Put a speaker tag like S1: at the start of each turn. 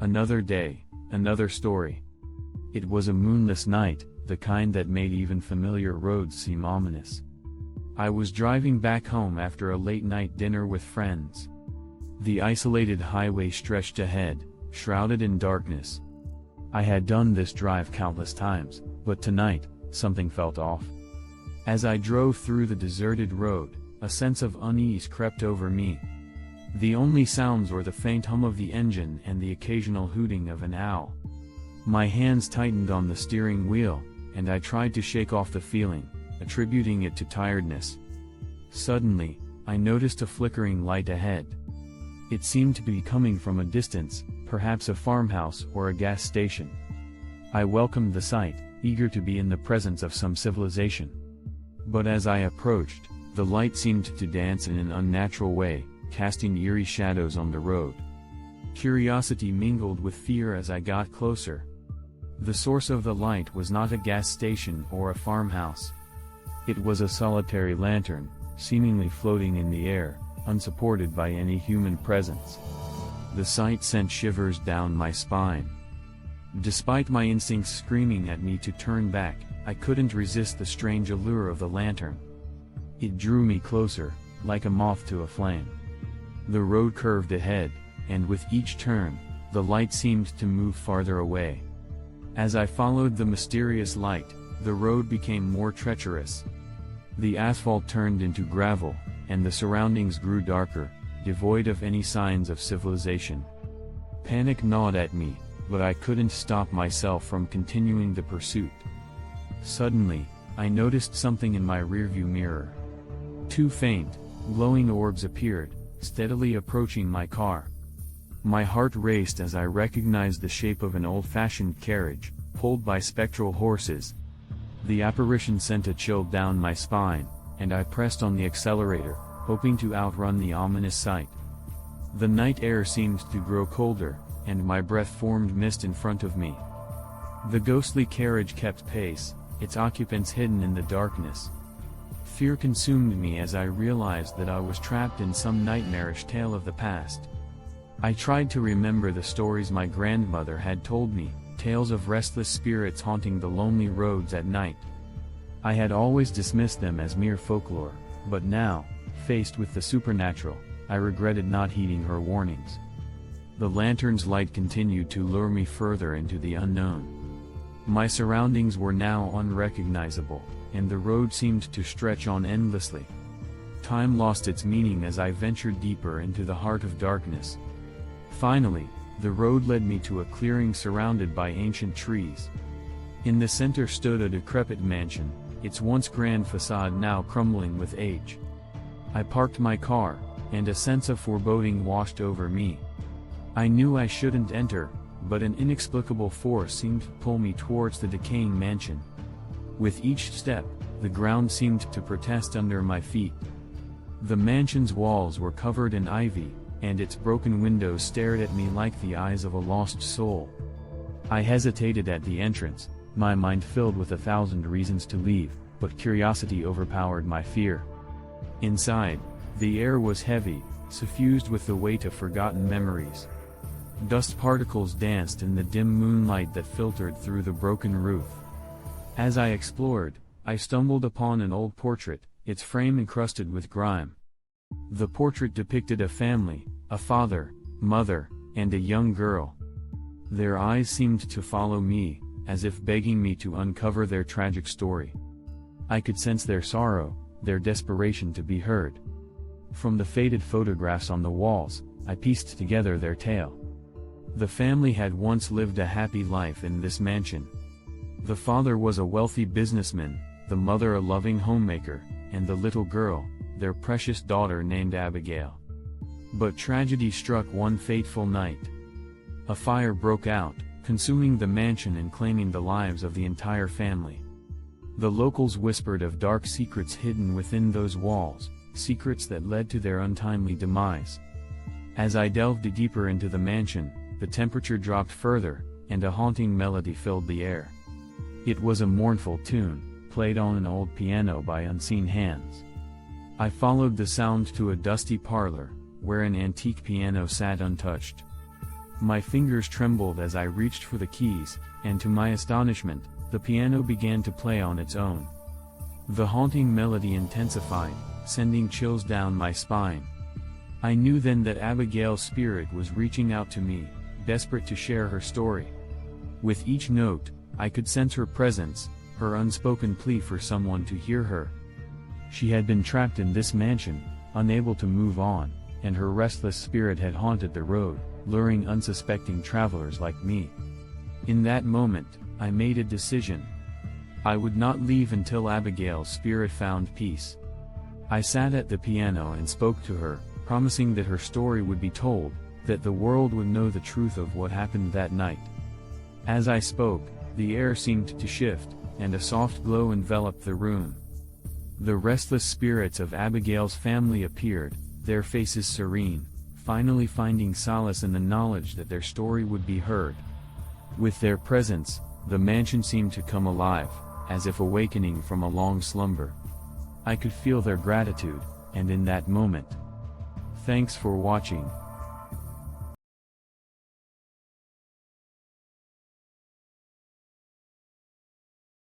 S1: Another day, another story. It was a moonless night, the kind that made even familiar roads seem ominous. I was driving back home after a late-night dinner with friends. The isolated highway stretched ahead, shrouded in darkness. I had done this drive countless times, but tonight, something felt off. As I drove through the deserted road, a sense of unease crept over me. The only sounds were the faint hum of the engine and the occasional hooting of an owl. My hands tightened on the steering wheel, and I tried to shake off the feeling, attributing it to tiredness. Suddenly, I noticed a flickering light ahead. It seemed to be coming from a distance, perhaps a farmhouse or a gas station. I welcomed the sight, eager to be in the presence of some civilization. But as I approached, the light seemed to dance in an unnatural way, casting eerie shadows on the road. Curiosity mingled with fear as I got closer. The source of the light was not a gas station or a farmhouse. It was a solitary lantern, seemingly floating in the air, unsupported by any human presence. The sight sent shivers down my spine. Despite my instincts screaming at me to turn back, I couldn't resist the strange allure of the lantern. It drew me closer, like a moth to a flame. The road curved ahead, and with each turn, the light seemed to move farther away. As I followed the mysterious light, the road became more treacherous. The asphalt turned into gravel, and the surroundings grew darker, devoid of any signs of civilization. Panic gnawed at me, but I couldn't stop myself from continuing the pursuit. Suddenly, I noticed something in my rearview mirror. Two faint, glowing orbs appeared, steadily approaching my car. My heart raced as I recognized the shape of an old-fashioned carriage, pulled by spectral horses. The apparition sent a chill down my spine, and I pressed on the accelerator, hoping to outrun the ominous sight. The night air seemed to grow colder, and my breath formed mist in front of me. The ghostly carriage kept pace, its occupants hidden in the darkness. Fear consumed me as I realized that I was trapped in some nightmarish tale of the past. I tried to remember the stories my grandmother had told me, tales of restless spirits haunting the lonely roads at night. I had always dismissed them as mere folklore, but now, faced with the supernatural, I regretted not heeding her warnings. The lantern's light continued to lure me further into the unknown. My surroundings were now unrecognizable, and the road seemed to stretch on endlessly. Time lost its meaning as I ventured deeper into the heart of darkness. Finally, the road led me to a clearing surrounded by ancient trees. In the center stood a decrepit mansion, its once grand facade now crumbling with age. I parked my car, and a sense of foreboding washed over me. I knew I shouldn't enter, but an inexplicable force seemed to pull me towards the decaying mansion. With each step, the ground seemed to protest under my feet. The mansion's walls were covered in ivy, and its broken windows stared at me like the eyes of a lost soul. I hesitated at the entrance, my mind filled with 1,000 reasons to leave, but curiosity overpowered my fear. Inside, the air was heavy, suffused with the weight of forgotten memories. Dust particles danced in the dim moonlight that filtered through the broken roof. As I explored, I stumbled upon an old portrait, its frame encrusted with grime. The portrait depicted a family, a father, mother, and a young girl. Their eyes seemed to follow me, as if begging me to uncover their tragic story. I could sense their sorrow, their desperation to be heard. From the faded photographs on the walls, I pieced together their tale. The family had once lived a happy life in this mansion. The father was a wealthy businessman, the mother a loving homemaker, and the little girl, their precious daughter named Abigail. But tragedy struck one fateful night. A fire broke out, consuming the mansion and claiming the lives of the entire family. The locals whispered of dark secrets hidden within those walls, secrets that led to their untimely demise. As I delved deeper into the mansion, the temperature dropped further, and a haunting melody filled the air. It was a mournful tune, played on an old piano by unseen hands. I followed the sound to a dusty parlor, where an antique piano sat untouched. My fingers trembled as I reached for the keys, and to my astonishment, the piano began to play on its own. The haunting melody intensified, sending chills down my spine. I knew then that Abigail's spirit was reaching out to me, desperate to share her story. With each note, I could sense her presence, her unspoken plea for someone to hear her. She had been trapped in this mansion, unable to move on, and her restless spirit had haunted the road, luring unsuspecting travelers like me. In that moment, I made a decision. I would not leave until Abigail's spirit found peace. I sat at the piano and spoke to her, promising that her story would be told, that the world would know the truth of what happened that night. As I spoke, the air seemed to shift, and a soft glow enveloped the room. The restless spirits of Abigail's family appeared, their faces serene, finally finding solace in the knowledge that their story would be heard. With their presence, the mansion seemed to come alive, as if awakening from a long slumber. I could feel their gratitude, and in that moment. Thanks for watching.